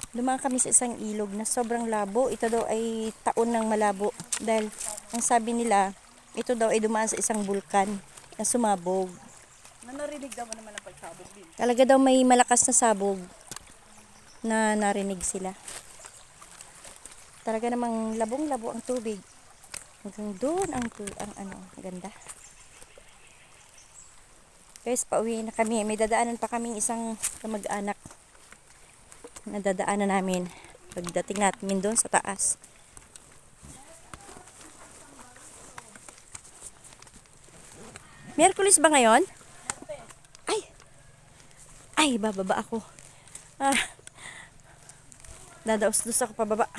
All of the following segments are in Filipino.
Dumaan kami sa isang ilog na sobrang labo. Ito daw ay taon ng malabo. Dahil ang sabi nila, ito daw ay dumaan sa isang bulkan na sumabog. Narinig daw naman ang pagsabog din. Talaga daw may malakas na sabog na narinig sila. Talaga namang labong-labo ang tubig. Hanggang doon ang ganda. Guys, pauwi na kami. May dadaanan pa kaming isang kamag-anak na dadaanan namin pagdating natin doon sa taas. Miyerkules ba ngayon? Ay, bababa ako. Dadaos-dos ako pababa.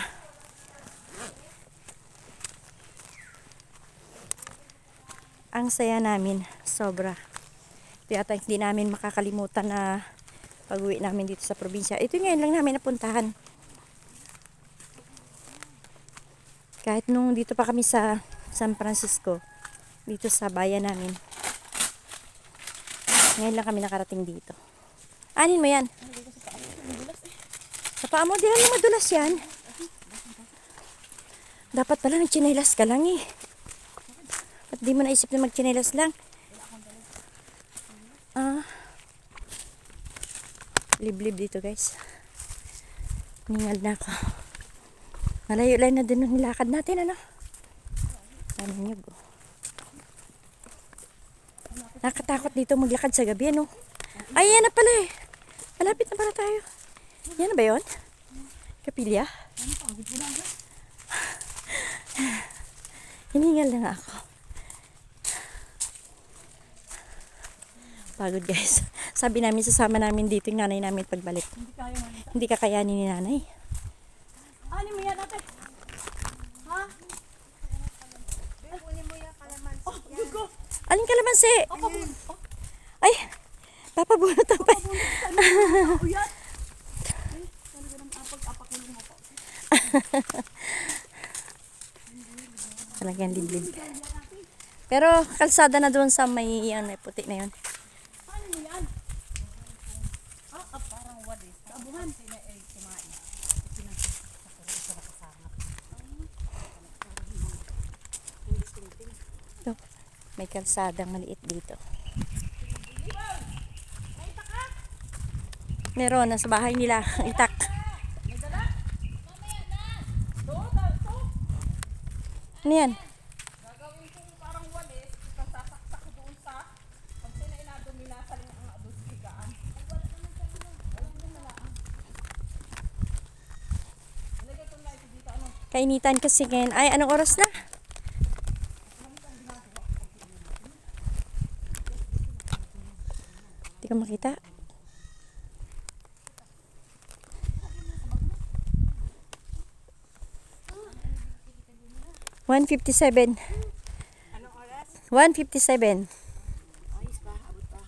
Ang saya namin, sobra. Ito yata hindi namin makakalimutan na pag-uwi namin dito sa probinsya. Ito ngayon lang namin napuntahan. Kahit nung dito pa kami sa San Francisco, dito sa bayan namin. Ngayon lang kami nakarating dito. Anin mo yan? Sa paa mo, di lang madulas yan. Dapat pala nagtsinelas ka lang eh. Ba't di mo naisip na magtsinelas lang? Liblib dito guys. Ningal na ako. Malayo lang na din ang nilakad natin, ano? Ano nyo, go. Nakatakot dito maglakad sa gabi, ano? Ay, yan na pala eh. Malapit na pala tayo. Yan na ba yun? Kapilya? Hiningal na nga ako. Pagod guys. Sabi namin, sasama namin dito yung nanay namin pagbalik. Hindi kakayanin ni nanay. Ano mo yan ate? Ha? Aling kalamansi? Ay, papabunot ang pa. Talagang liblib. Pero kalsada na doon sa may puti na yun. Ito, may kalsadang maliit dito. Meron, nasa bahay nila, itak. Ano yan? Gagawin kong parang walis, sasaksak ko doon sa pag sinainado nila sa doon sa higaan. Ay, wala naman sa ano. Walang lumalaan. Ilagay ko na ito dito, ano? Kainitan kasi ngayon. Ay, anong oras na? Hindi ko makita. $157. Anong oras? 157. Ayos ba? Abot pa.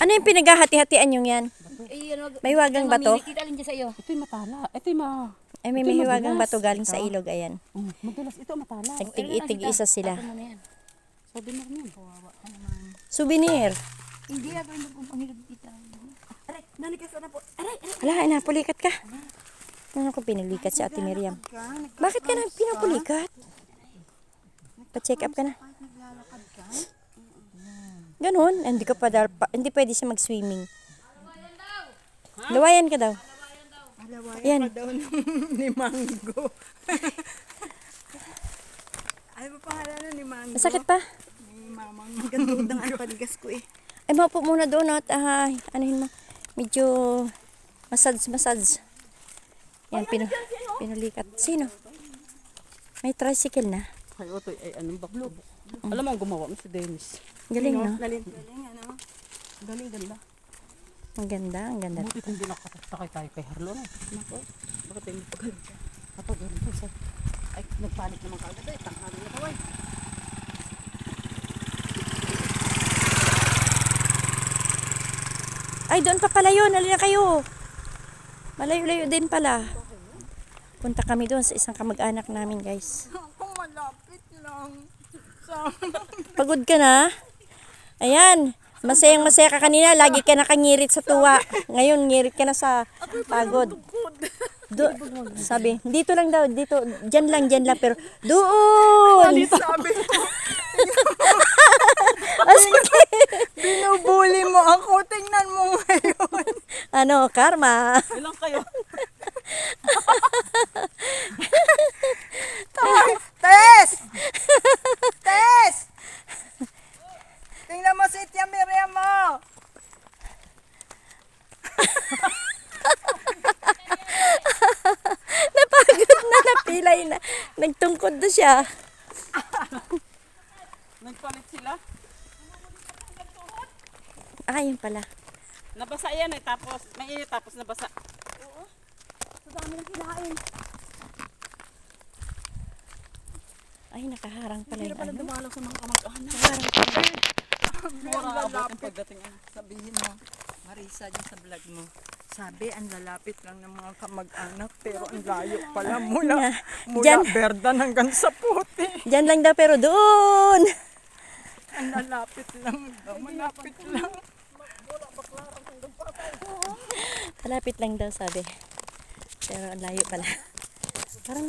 Ano yung pinaghahati-hatian yung yan? Eh, ano? May wagang bato? Alin dyan sa iyo? Ito'y matala. Ito'y Ay, may ito'y hiwagang madulas. bato galing sa ilog. Ayan. Madulas. Ito matala. Nagtig-itig isa sila. Ano na yan? Sabi mo yan. Souvenir. Hindi, agawin mo kung pangilog dito. Aray, nanikas ko na po. Aray, aray. Hala, napulikat ka. Ano ko pinulikat si Ate Miriam? Bakit ka na pinupulikat? Pa-check up ka na. Naglalakad ka? Ganun. Hindi pwede siya mag-swimming. Lawayan ka daw. Yan. Daw ni Mango. Ano ba pangalan nun ni Mango? Masakit pa? Ni Mamang magandang ano panigas ko eh. Ay, maupo muna doon at anuhin mo. Medyo massage. Yan, pinulikat. Sino? May tricycle na. Ay, otoy. Ay, anong baklo? Alam mo ang gumawa mo si Dennis. Galing, no? Galing ano? Galing ganda. Ang ganda, ang ganda. Buti kung di nakasakay tayo kay Harlo. Nako. Bakit tayo magpagalit ka? Kapag ganito sa... Ay, nagpanik naman ka agad. Ay, tanghali na kaway. Ay, doon pa pala yun. Halina kayo. Malayo-layo din pala. Punta kami doon sa isang kamag-anak namin, guys. Ako malapit lang. Pagod ka na? Ayan. Masayang masaya ka kanina, lagi ka nakangirit sa tuwa. Ngayon, ngirit ka na sa pagod. Sabi, dito lang daw, dito, dyan lang, pero doon! Sabi ko, Ah, sige. binubuli mo ako. Tingnan mo ngayon. Ano, karma. Ilang kayo? Tess! Tess! Tingnan mo si Tia Miriam mo. Napagod na, napilay na. Nagtungkod na siya. Nagpalit sila. Ah, yun pala. Nabasa yan eh, tapos mainit tapos nabasa. Ay, nakaharang pala yung ano. Dumalaw sa mga kamag-anak. Mura abot ang pagdating. Sabihin mo, Marisa, dyan sa vlog mo. Sabi, ang lalapit lang ng mga kamag-anak, pero ang layo pala mula Dyan. Berdan hanggang sa puti. Diyan lang daw, pero doon. Ang lalapit lang daw, malapit lang. Malapit lang daw, sabi. Pero ang layo pala. Parang